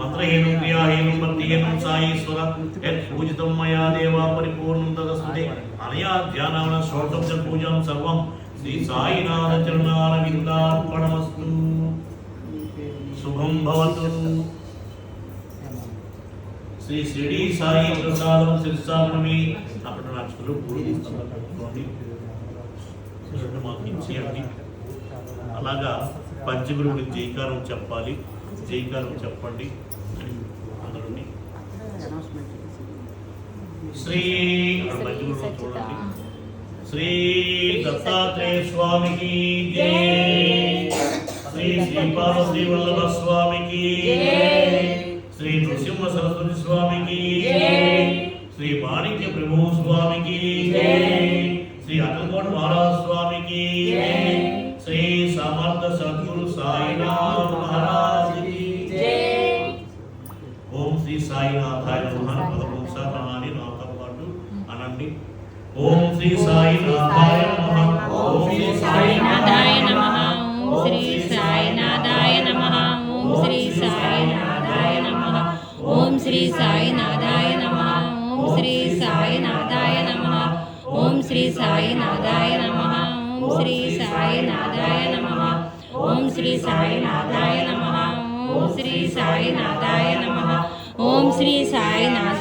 మంత్రహీనం క్రియాహీనం భక్తిహీనం సాయీశ్వర యత్ పూజితం మయా దేవా పరిపూర్ణం తదస్తుతే అనయా ధ్యానాన షోడశ పూజాం సర్వం శ్రీ సాయినాథ చరణారవిందార్పణమస్తు. శుభం భవతు. శ్రీ షిరిడి సాయి ప్రసాదం శిర్షాపణమి. అక్కడ నక్షత్రం పూర్తి మాకు ఇచ్చేయండి. అలాగా పంచగురువుని జైకారం చెప్పాలి. జైకారం చెప్పండి అందరూ. శ్రీ పంచగురువు చూడండి. శ్రీ దత్తాత్రేయ స్వామికి జై. శ్రీ శ్రీపాద శ్రీ వల్లభ స్వామికి జై. శ్రీ నృసింహ సరస్వతి స్వామికి జై. శ్రీ మాణిక్య ప్రభు స్వామికి జై. శ్రీ అక్కలకోట మహారాజ్ స్వామికి జై. శ్రీ సమర్థ సద్గురు సాయినాథ్ మహారాజ్ కి జై. ఓం శ్రీ సాయినాథాయ నమః. పదకొండు సార్లు అనాలి నాతో పాటు అనండి. ఓం శ్రీ సాయినాథాయ నమః. ఓం శ్రీ సాయినాథాయ నమః. ఓం శ్రీ సాయినాథాయ నమః. ఓం శ్రీ సాయినాథాయ నమః. ఓం శ్రీ సాయినాథాయ నమః. ఓం శ్రీ సాయినాథాయ నమః. ఓం శ్రీ సాయినాథాయ నమః. ఓం శ్రీ సాయినాథాయ నమః. ఓం శ్రీ సాయినాథాయ నమః. ఓం శ్రీ సాయినాథాయ నమః. ఓం శ్రీ సాయినాథాయ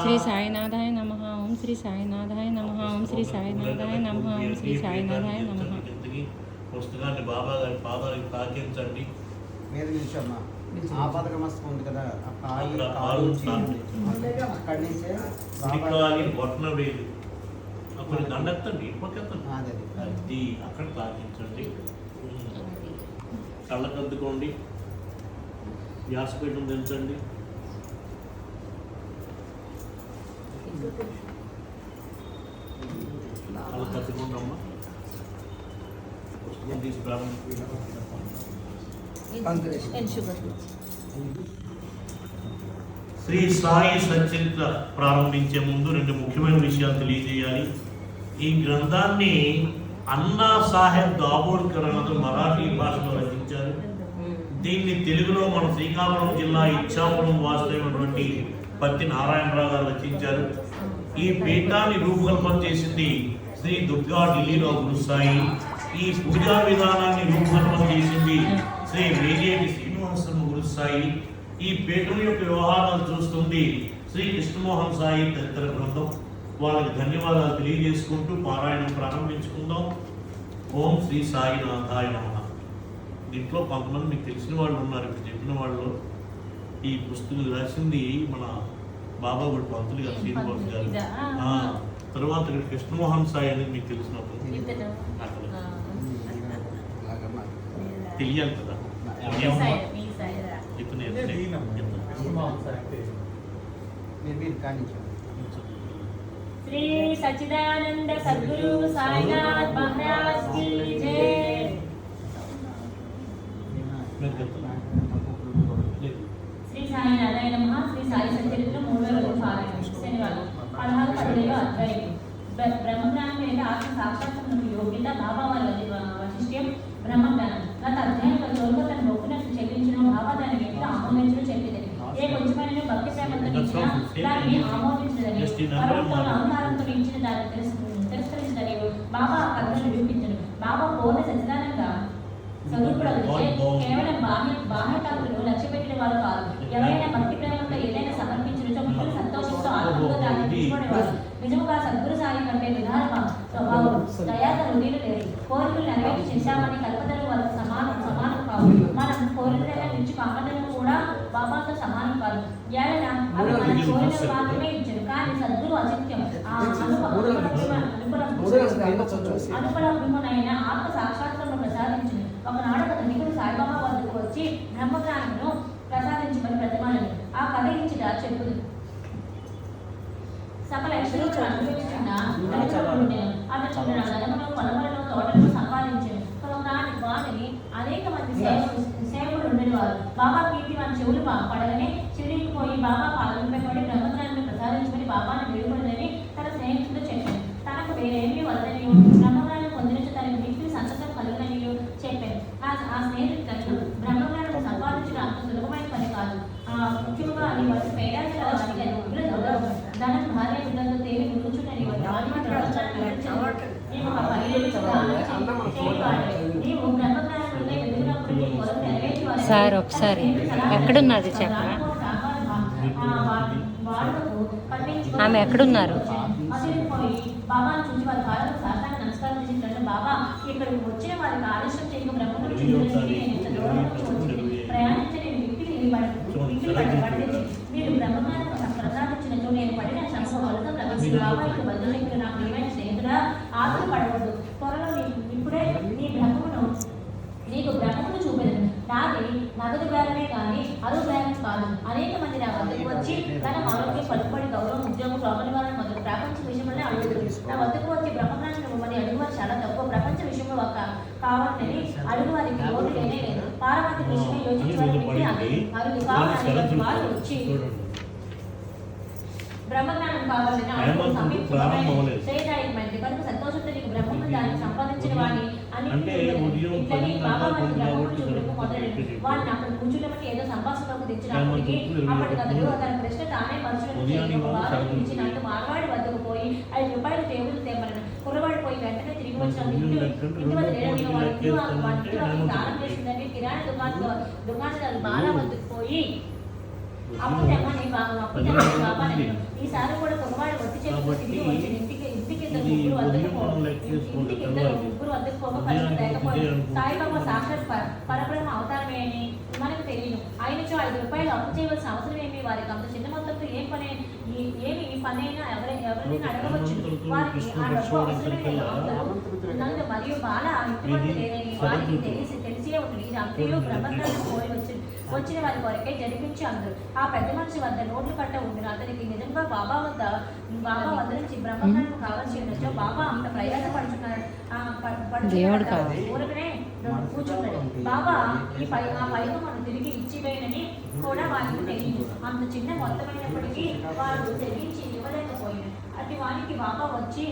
శ్రీ సాయినాథాయ నమః. ఓం శ్రీ సాయినాథాయ నమః. ఓం శ్రీ సాయినాథాయ నమః. ఓం శ్రీ సాయినాథాయ నమః. పుస్తకాన్ని బాబా గారి పాదాలకు తాకించండి. మీద నిల్చోమ్మా. ఆపదకమస్తకం ఉంది కదా, ఆ కాలు అక్కడి నుంచే బొట్టన వేలు అప్పుడు దండెత్తండి. అది అక్కడ తాకించండి. కళ్ళకద్దుకోండి. వ్యాసపీఠం దించండి. కళ్ళు కద్దుకోండి అమ్మా. పుస్తకం తీసి శ్రీ సాయి సచ్చరిత్ర ప్రారంభించే ముందు రెండు ముఖ్యమైన విషయాలు తెలియజేయాలి. ఈ గ్రంథాన్ని అన్నా సాహెబ్ దాబోడ్కర్ అన్నది మరాఠీ భాషలో రచించారు. దీన్ని తెలుగులో మన శ్రీకాకుళం జిల్లా ఇచ్చాపురం వాసులైనటువంటి పత్తి నారాయణరావు గారు రచించారు. ఈ పీఠాన్ని రూపకల్పన చేసింది శ్రీ దుర్గా ఢిల్లీలో గురుసాయి. ఈ పూజా విధానాన్ని రూపకల్పన చేసింది శ్రీ వేగేటి శ్రీనివాసరావు గురుసాయి. ఈ పీఠం యొక్క వ్యవహారాలు చూస్తుంది శ్రీ కృష్ణమోహన్ సాయి తదితర బృందం. వాళ్ళకి ధన్యవాదాలు తెలియజేసుకుంటూ పారాయణం ప్రారంభించుకుందాం. ఓం శ్రీ సాయినాథాయ నమః. దీంట్లో కొంతమంది మీకు తెలిసిన వాళ్ళు ఉన్నారు. ఇప్పుడు చెప్పిన వాళ్ళు ఈ పుస్తకం రాసింది మన బాబా గుడి పంతులు గారు, శ్రీనివాస్ గారు. తర్వాత కృష్ణమోహన్ సాయి అనేది మీకు తెలిసినప్పుడు తెలియాలి కదా. శ్రీ సచ్చిదానంద సద్గురు సాయినాథ్ మహారాజ్ కి జై. శ్రీ సాయినాథాయ నమః. శ్రీ సాయి సచ్చరిత్ర 3వ రోజు పారాయణం శనివారం 16-17 అధ్యాయం. బ్రహ్మజ్ఞానం మీద ఆత్మ సాక్షాత్కారం యోగ్యత బాబా వారి వశిష్ట్యం బ్రహ్మజ్ఞానం. గత అధ్యాయం రోజులో తన మొక్కునట్లు చెల్లించడం బాబా దాని వ్యక్తిగా ఆమోదించడం చెప్పింది. ఏ కొంచెమైన భక్తి ప్రేమతో ఇచ్చినా దాన్ని ఆమోదించదని, పర్వతంలో అహంకారంతో ఇచ్చిన దాన్ని తిరస్కరించదని బాబా ఆ కథను నిరూపించను. బాబా పూర్ణ సచ్చిదానంగా స్వరూపుడైతే కేవలం బాహ్యకాంతులు లక్ష్య పెట్టిన వారు కాదు. ఎవరైనా భక్తి ప్రేమతో ఏదైనా సమర్పించినచో మిమ్మల్ని సంతోషిస్తూ ఆనందంతో దాన్ని తీసుకునేవారు. నిజముగా సద్గురు సాయి కంటే విధాన స్వభావం దయాత రుణీలు లేరు. కోరికలు నెరవేర్చి చేశామని కల్పతలు వారికి సమానం కావు. మనం కోరికల నుంచి కామతలు కూడా బాబాతో సమానం కాదు. ఏడన అవి మన కోరికలు మాత్రమే ఇచ్చారు. కానీ సద్గురు అచిత్యం. అనుపలభ్యమైన ఆత్మ సాక్షాత్కారం ప్రసాదించింది. ఒకనాడు ఒక ధనికుడు సాయిబాబా వద్దకు వచ్చి బ్రహ్మజ్ఞానమును ప్రసాదించమని ప్రతిమాలను ఆ కథ ఇచ్చి చెప్పుదు. సకల ఐశ్వర్యం అనుభవిస్తున్న అతను నగరంలో పొలములను తోటలను సంపాదించాడు. వారిని అనేక మంది సేవకులు ఉండేవారు. బాబా కీర్తి వారి చెవులు పడగానే చిరిగిపోయి బాబా పాలనపై పడి బ్రహ్మజ్ఞానాన్ని ప్రసాదించమని బాబాను వేడుకొనదని తన స్నేహితుడు చెప్పాడు. తనకు వేరేమీ వలదని బ్రహ్మజ్ఞానం పొందిన తన వ్యక్తి సంతతం కలిగినని చెప్పాను. ఆ స్నేహితుడు ముఖ్యంగా నీ వలస పేరాజల వారికి ఉగ్ర గౌరవం ధనం భార్య బిడ్డలతో తేలి గురుచున్న నీ నీవు ఆ పనిలో నీవు బ్రహ్మజ్ఞానంలో ఎదుగునప్పుడు నీ కొరకు నెరవేర్చి వారి సార్ ఒకసారి ఎక్కడున్నది చెప్పరా? ఆమె ఎక్కడున్నారు? బాబాను చూసి వారి కాళ్ళకు సాష్టాంగ నమస్కారం చేసినట్టు బాబా ఇక్కడికి వచ్చిన వారికి ఆలస్యం చేయక బ్రహ్మను ప్రయాణించని వ్యక్తిని మీరు బ్రహ్మజ్ఞానం ప్రసాదించినట్టు నేను పడిన శ్రమ ఫలితం లభించింది. బాబా ఇక్కడ బదులు ఇక్కడ నాకు ఏమైనా స్నేహితుడా ఆశలు పడవద్దు. త్వరలో ఇప్పుడే నీకు బ్రహ్మను చూపెదను. నాది నగదు బేరమే కానీ అరువు బేరం కాదు. అనేక మంది నా వద్దకు వచ్చి తన ఆరోగ్యం పలుకుబడి గౌరవం ఉద్యోగం రోగ నివారణ మొదలు ప్రపంచ విషయంలోనే అడుగుతుంది. నా వద్దకు వచ్చి బ్రహ్మజ్ఞానం ఇవ్వమని అడుగువారు చాలా తక్కువ. ప్రపంచ విషయంలో ఒక కావాలని అడుగువారికి లోటు లేనే లేదు. పారమాత్రిక విషయమే యోచించే అరుగు కావాలని వారు వచ్చి బ్రహ్మజ్ఞానం కావాలని శ్రేయదాయకమైనది కనుక సంతోషంతో నీకు బ్రహ్మను దాన్ని సంపాదించిన వాడిని అని బాబా వారికి బ్రహ్మను చూడకు మొదలెడు. వాడిని అక్కడ కూర్చుండబట్టి ఏదో సంభాషణలోకి తెచ్చినప్పటికీ అప్పటికతడు తన ప్రశ్న తానే మనుషులను ఇచ్చినట్టు మార్వాడి వద్దకు పోయి 5 రూపాయలు టేబుల్ తేమలను కుర్రవాడు పోయి వెంటనే తిరిగి వచ్చిన ఇంటి వద్ద దానం చేసిందని కిరాణా దుకాణదారు బాగా వద్దకు పోయి అప్పు తెమ్మని బాబా ఈసారి కూడా కుర్రవాడు వచ్చి చెప్పి ఇంటికి ముగ్గురు వద్దకు పోక పరిస్థితి లేకపోయింది. సాయిబాబా సాక్షాత్ పరబ్రహ్మ అవతారమే అని మనకు తెలియదు. ఆయనచో 5 రూపాయలు అప్పు చేయవలసిన అవసరం ఏమి? వారికి అంత చిన్న మొత్తంతో ఏమి ఈ పనైనా ఎవరినైనా అడగవచ్చు. వారికి ఆ డబ్బు అవసరమే లేదు. మరియు బాల ఇంటి వద్ద లేదని వారికి తెలిసే ఉంటుంది. ఇది అంతయో బ్రహ్మజ్ఞానం కోరి వచ్చిన వారి కొరకే జరిపించి అందరు ఆ పెద్ద మనిషి వద్ద నోట్లు కట్ట ఉంటుంది. అతనికి నిజంగా బాబా వద్ద నుంచి బ్రహ్మజ్ఞానం కావాల్సి ఉండొచ్చు. బాబా అంత ప్రయాస పడుతున్నాడు ఊరకనే కూర్చున్నాడు. బాబా ఆ పైపు మనం తిరిగి ఇచ్చివేయనని కూడా వారికి తెలియదు. అంత చిన్న మొత్తమైనప్పటికీ వారు తెగించి ఇవ్వలేకపోయింది. అటు వారికి బాబా వచ్చి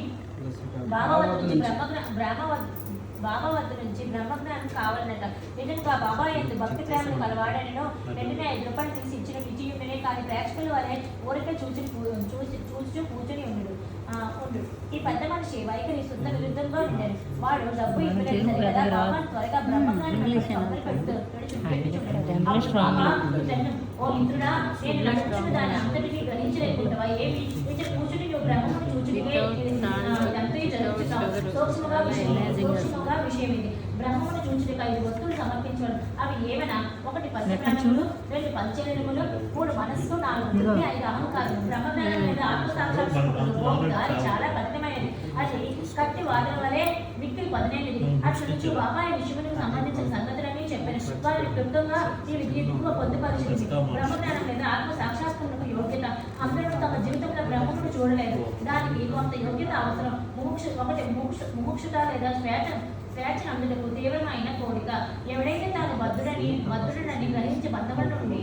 వద్ద నుంచి బ్రహ్మజ్ఞానం కావాలన్నట. నిజంగా బాబా ఎంత భక్తి ప్రేమను కలవాడనో వెంటనే 5 రూపాయలు తీసి ఇచ్చి ఉండనే. కానీ ప్రేక్షకులు వారే ఊరికే చూస్తూ కూర్చొని ఉండు. ఈ పెద్ద మనిషి వైఖరి శుద్ధ విరుద్ధంగా ఉండేది. వాడు డబ్బు ఇవ్వలేదు కదా బాబా త్వరగా బ్రహ్మజ్ఞానం ఓ మిత్రుడా, నేను నడుచుకున్న దాన్ని అంతటినీ గ్రహించలేకుంటావా? ఏమి ఇక్కడ కూర్చుని నువ్వు బ్రహ్మను చూచుడికే సూక్ష్మంగా విషయం ఇది. బ్రహ్మను చూచుడికి 5 వస్తువులు సమర్పించడం. అవి ఏమైనా 1 పంచప్రాణములు, 2 పంచనిర్ములు, 3 మనస్సు, 4 బుద్ధి, 5 అహంకారం. బ్రహ్మజ్ఞానం మీద ఆత్మసాక్షాత్కారం దారి చాలా కఠినమైనది. అది కట్టి వాదన వలె మిక్కిలి పదనేది. అట్ల నుంచి బాబాయ్ విషయములకు సంబంధించిన సంగతులన్నీ చెప్పారు. వారిని క్లుప్తంగా ఈ విద్యకు పొందుపరిచింది. బ్రహ్మజ్ఞానం మీద ఆత్మ సాక్షాత్కారకు యోగ్యత. అందరూ తమ జీవితంలో బ్రహ్మను చూడలేదు. దానికి కొంత యోగ్యత అవసరం. ముముక్షుత లేదా స్వేచ్ఛ అందులకు తీవ్రమైన కోరిక. ఎవడైతే తాను బద్ధుడని గ్రహించి బంధముల నుండి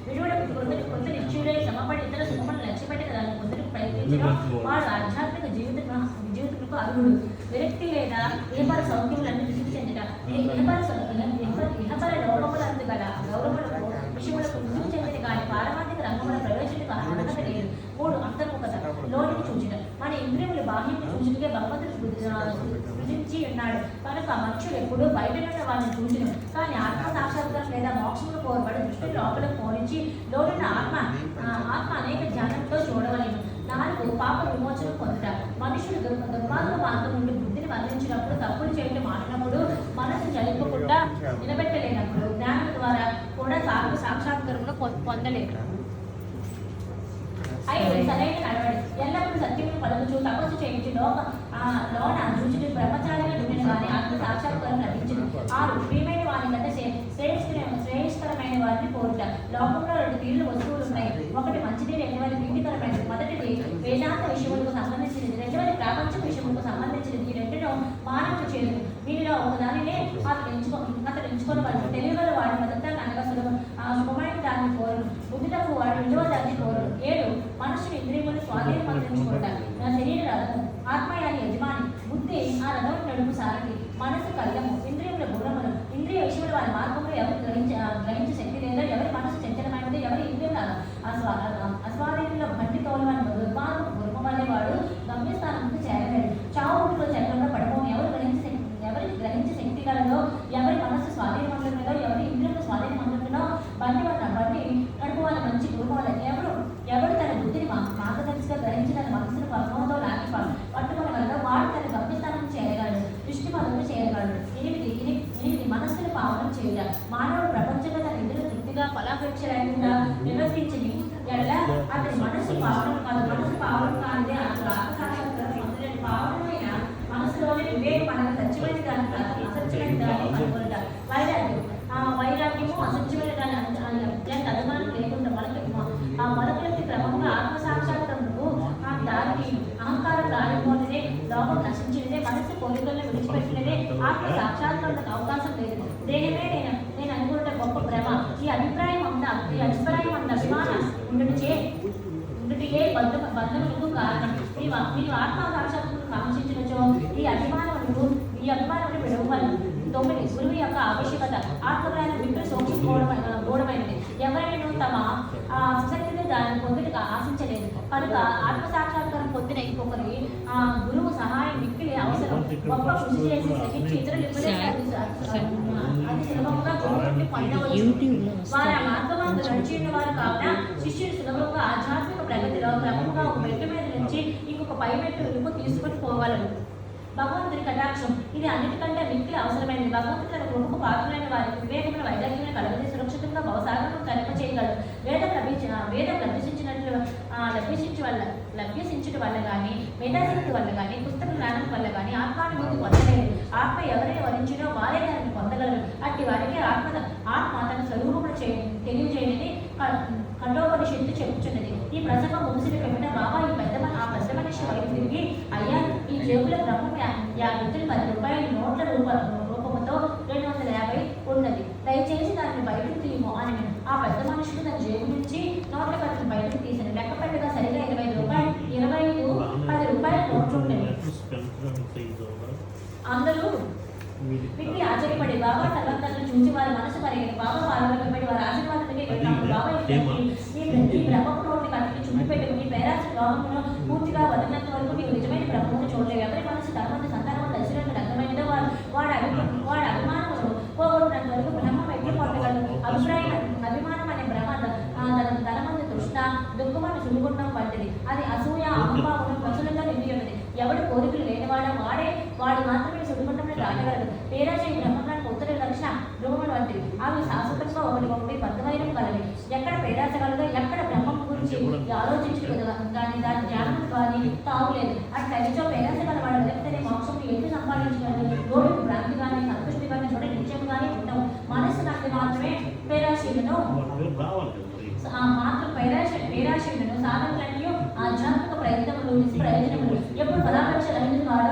విడువడకు కొంత నిశ్చయులై శ్రమపడి ఇతర సుఖములను లక్ష్యపెట్టి దాన్ని పొందుటకు ప్రయత్నించడం వాడు ఆధ్యాత్మిక జీవితములకు అర్హుడు. విరక్తి లేదా ఇహపర సౌఖ్యములను విసుగు చెందుట. ఇహపర లోకములందు గల గౌరవములకు విషయములకు విసుగు చెందిన కానీ పారమార్థిక రంగముల ప్రవేశించక అర్హత లేదు. 3 అంతర్ముఖత లోనికి చూచుట. మన ఇంద్రియములు బాహ్యములు చూచుటకే భగవంతుడు సృజించి ఉన్నాడు. కనుక మనుషులు ఎప్పుడు బయటనున్న వాళ్ళని చూసిన కానీ ఆత్మ సాక్షాత్కారం లేదా మోక్షములు కోరబడి దృష్టిని లోపలకు పోనించి లోనున్న ఆత్మ అనేక ధ్యానంతో చూడవలేను. 4 పాప విమోచన పొందుట. మనుషులు దుర్మార్గ మార్గం నుండి బుద్ధిని వర్ణించినప్పుడు, తప్పులు చేయడం మానినప్పుడు, మనసు జలిపకుండా నిలబెట్టలేనప్పుడు, జ్ఞానం ద్వారా కూడా సాక్షాత్కారంలో పొందలేదు. 5 సరైన నడవడి. ఎల్లప్పుడూ సత్యమును పలుకుచూ తపస్సు చేయించి లోన చూచుడు బ్రహ్మచారిగా ఉండిన కానీ ఆత్మ సాక్షాత్కారం లభించింది. 6 ప్రియమైన వారి కంటే శ్రేయస్కరమైన వారిని కోరుట. లోకంలో 2 తీరుల వస్తువులు ఉన్నాయి. ఒకటి మంచిది, రెండవది ప్రీతికరమైనది. మొదటిది వేదాంత విషయములకు సంబంధించినది, రెండవది ప్రాపంచిక విషయములకు సంబంధించినది. ఈ రెండును మానవుడు చేరు. వీరిలో ఒకదానినే అతడు ఎంచుకోవడం. తెలివిగల వాడి మొదట అనగా శుభమైన దాన్ని కోరను. బుద్ధి తక్కువ వాడు విలువ దాన్ని కోరను. 7 మనుషులు ఇంద్రియములు స్వాధీనం అందించుకుంటారు. నా శరీర రథము, ఆత్మయాని యజమాని, బుద్ధి ఆ రథం నడుపు సారథి, మనసు కళ్ళము, ఇంద్రియముల గుణములు. ఇంద్రియ విషయములు వారి మార్గంలో ఎవరు గ్రహించే శక్తి లేదో, ఎవరి మనసు చంచలమైన అస్వాధీనంలో బండి తోలవాడు దుర్మార్గం గురుమవల్లేవాడు గమ్యస్థానంలో చేరలేడు. చావులో చక్రంలో పడిపోను ఎవరి గ్రహించే శక్తి కలదో, ఎవరి మనస్సు స్వాధీనమందులో, ఎవరి ఇంద్రియంలో స్వాధీనమందులో బండి నడుపు వాళ్ళ మంచి గురువు వాళ్ళ ఎవడు తన బుద్ధిని మార్గదర్శిగా గ్రహించి తన మనసును పద్మంతో లాగి పట్టుకుని వల్ల వాడు తన గమ్యస్థానం చేయగలడు, దృష్టి పదవులు చేయగలడు. 8 మనస్సును పావనం చేయాలి. మానవుడు ప్రపంచంలో తన ఇద్దరు తృప్తిగా ఫలాపేక్ష లేకుండా నిర్వర్తించని ఎడల అతని మనస్సు పావనం కాదు. మనసు పావనం కానిదే అసలు ఆత్మసాక్షాత్కారం పావనమైన మనసులోనే వివేకం అనగా సత్యమైన దాన్ని అసత్యమైన దాన్ని కనుగొంటారు. వైరాగ్యము అసత్యమైన దాన్ని అత్యంత అనుమానం లేకుండా మనకులకి క్రమంగా ఆత్మసాక్షాత్కారముకు ఆ దానికి అహంకారం రాలిపోయినదే, లోపం నశించినదే, మనసు కోరికలను విడిచిపెట్టినదే ఆత్మ సాక్షాత్కారానికి అవకాశం లేదు. దేనిమే నేను అనుకుంటే గొప్ప భ్రమ. ఈ అభిప్రాయం అంతా అభిమానం ఉండటికే బంధములకు కారణం. మీరు ఆత్మ సాక్షాత్కారం కాంక్షించినచో ఈ అభిమానములు విడవలను. 9 గురువు యొక్క ఆవశ్యకత. ఆత్మజ్ఞానం విప్ర సూక్ష్మమైనది. ఎవరైనా తమ సుశక్తిని దాన్ని పొందుటకు ఆశించలేదు కనుక ఆత్మసాక్షాత్కారం పొందిన ఇంకొకరి గురువు సహాయం మిక్కిలి అవసరం. గొప్ప కృషి చేసి శ్రమించి ఇతరులు అతి సులభంగా గురువుని పొందవచ్చు. వారి మార్గవంతు నడిచిన వారు కావున శిష్యుడు సులభంగా ఆధ్యాత్మిక ప్రగతిలో క్రమంగా ఒక మెట్టు మీద నుంచి ఇంకొక పై మెట్టు తీసుకొని పోగలరు. భగవంతుని కటాక్షం ఇది అన్నిటికంటే మిక్కిలి అవసరమైనది. భగవంతుడు తన కృపకు పాత్రులైన వారికి వివేకమైన వైరాగ్యమైన కలగని సురక్షితంగా భవసాగరం తనిప చేయగలడు. వేదం లభ్యసించడం వల్ల కానీ, మేధాశక్తి వల్ల కానీ, పుస్తక జ్ఞానం వల్ల కానీ ఆత్మానుభూతి పొందలేదు. ఆత్మ ఎవరైనా వరించినో వారే దాన్ని పొందగలరు. అట్టి వారికి ఆత్మ తన స్వరూపమును తెలియజేయని కఠోపనిషత్తు చెప్పుచున్నది. ఈ ప్రసంగం ముగిసిన వెంటనే బాబా ఆ పెద్ద మనిషి వైపు తిరిగి, అయ్యా ఈ జేబుల బ్రహ్మ 50 రూపాయల నోట్ల రూపముతో 250 ఉన్నది, దయచేసి దాన్ని బయటకు తీయము అని ఆ పెద్ద మనుషులు తన జేబు నుంచి నోట్ల కట్టను బయటకు తీసిన లెక్క పెట్టగా సరిగా 25 రూపాయలు 10 రూపాయల నోట్లు ఉండేవి. అందరూ వీటికి ఆశ్చర్యపడి బాబా తల్లిదండ్రులను చూసి వారి మనసు పరిగెని బాబా పాల్గొనబడి వారి ఆశీర్వాదానికి బాబా ఈ బ్రహ్మపు నోటిని కట్టుకుని చుట్టుపెట్టి మీ పేరాశ లోహమును పూర్తిగా వదిలినంత వరకు మీకు నిజమైన బ్రహ్మను చూడలేదు. ఎవరి మనసు ధర్మంత సంతానం దర్శనం అర్థమైనదో వాడి అభిమానమును పోగొట్టినంత వరకు బ్రహ్మం ఎట్లు పొందగలరు. అభిమానం అనే బ్రహ్మ ధనమందు తృష్ణ దుఃఖమని సులుగుండం వంటిది. అది అసూయ అహంభావం పశువులతో నిండి ఉన్నది. ఎవడు కోరికలు లేనివాడో వాడు మాత్రమే సుడిగుండంలో దాటగలడు. పేరాశ ఈ బ్రహ్మడానికి ఉత్తర లక్షణ ధ్రువములు వంటివి. అవి శాశ్వతంగా ఒకటి బద్ధమైన కలవి. ఎక్కడ పేరాశ కలదో, ఎక్కడ బ్రహ్మం గురించి ఆలోచించదు కానీ దాని జ్ఞానం కానీ తావులేదు. అట్లా నిజం పేరాశ కలవాడు లేకపోతే మోక్షం ఎన్ని సంపాదించగలదు. రోడ్డు భ్రాంతి కానీ సంతృష్టి కానీ చోట నిత్యం కానీ ఉండవు. మనస్సు నాకు మాత్రమే పేరాశీలను పేరాశీలను సాధనలన్నీ ఆధ్యాత్మిక ప్రయత్నములు నిష్ప్రయోజనములు. ఎప్పుడు ఫలాపేక్ష రహితుడు వాడో,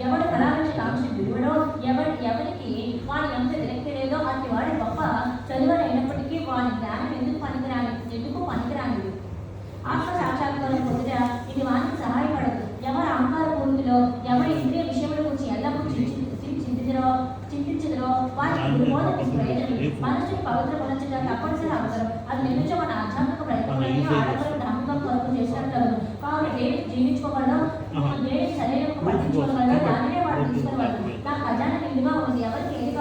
ఎవడు ఫలాపేక్ష కాంక్ష విడువడో, ఎవరికి వాడి ఎంత విరక్తి లేదో అట్టి వాడి గొప్ప చదువులు అయినప్పటికీ వాడి జ్ఞానం ఎందుకు పనికిరానిది. ఆత్మ సాక్షాత్కారం పొందిన ఇది వానికి సహాయపడదు. ఎవరి అహంకార పూర్తిలో, ఎవరి ఇంద్రియ విషయముల గురించి ఎల్లప్పుడూ చింతించదో వారికి ప్రయోజనం. మనసుని పవిత్రపరచడం తప్పనిసరి అవసరం. అది నిమిషం మన ఆధ్యాత్మిక ప్రయత్నాన్ని ఆడవారు నమ్మకం కొరకు చేసినట్లు కావున దేని జీవించుకోగలడం, దేని శరీరం పట్టించుకోగలడం దానినే వాడు తీసుకోగలరు. నా ఖజానా నిండుగా ఉంది. ఎవరికి ఏది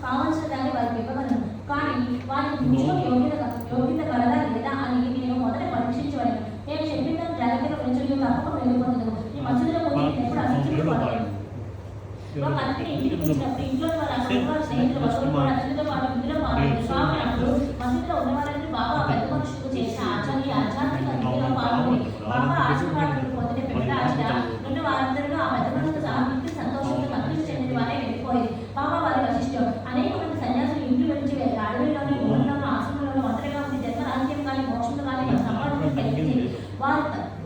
కావాల్సిన దాన్ని వారికి ఇవ్వగలను. కానీ వారికి నిమిషం యోగ్యత కలదా లేదా అని నేను మొదట పరీక్షించవలను. నేను చెప్పిన జాగ్రత్తగా పెంచడం తప్పక వెళ్ళిపోతుంది. ఈ మసీదులో ఎప్పుడు అసలు ఒక అతని ఇంటికి వచ్చినప్పుడు ఇంట్లో వాళ్ళ స్నేహితులు వస్తువులు అతనితో పాటు ఇందులో పాల్గొన్నారు. మసీదులో ఉన్న వాళ్ళని బాబా పెద్ద మనుషులకు చేసిన ఆధ్యాత్మిక ఇందులో పాల్గొని బాబా ఆశీర్వాదాలు పొందిన పెద్ద ఆశ రెండు వారందరూ ఆ పెద్ద మనుషులతో సహా మిక్కి సంతోషంతో సంతృప్తి చెందిన వారే వెళ్ళిపోయింది. బాబా వారి వశిష్ఠం అనేక మంది సన్యాసులు ఇంటి నుంచి వెళ్ళారు. అడవిలోని ఊళ్ళలోనూ ఆశ్రమంలో ఒంటరిగా ఉంది. జన్మ రాజ్యం కానీ మోక్షంలో కానీ సంపాదన కలిగింది.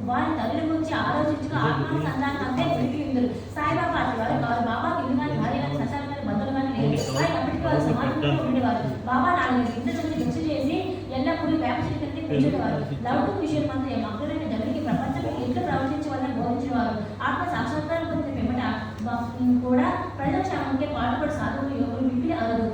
వారి తల్లి గురించి ఆలోచించుగా ఆత్మానుసంధానం అంతే వెలికి ఇందులు. సాయిబాబా అటువంటి వారు బాబాకి ఇల్లు కానీ భార్య కానీ సంతానం కానీ బంధువులు కానీ లేదు. అప్పటికి వారు సమాజంలో ఉండేవారు. బాబా 4 ఇంటి నుంచి భిక్ష చేసి ఎల్లప్పుడూ వేప చెట్టు పెంచేవారు. లౌకిక విషయం మంత్రి మక్కులైన జగరికి ప్రపంచం ఎట్లు ప్రవర్తించవాలని బోధించేవారు. ఆత్మ సాక్షాత్కారం పొందిన పిమ్మట కూడా ప్రజాక్షేమంకే పాటుపడి సాధువులు యోగులు మిగిలి అరదు.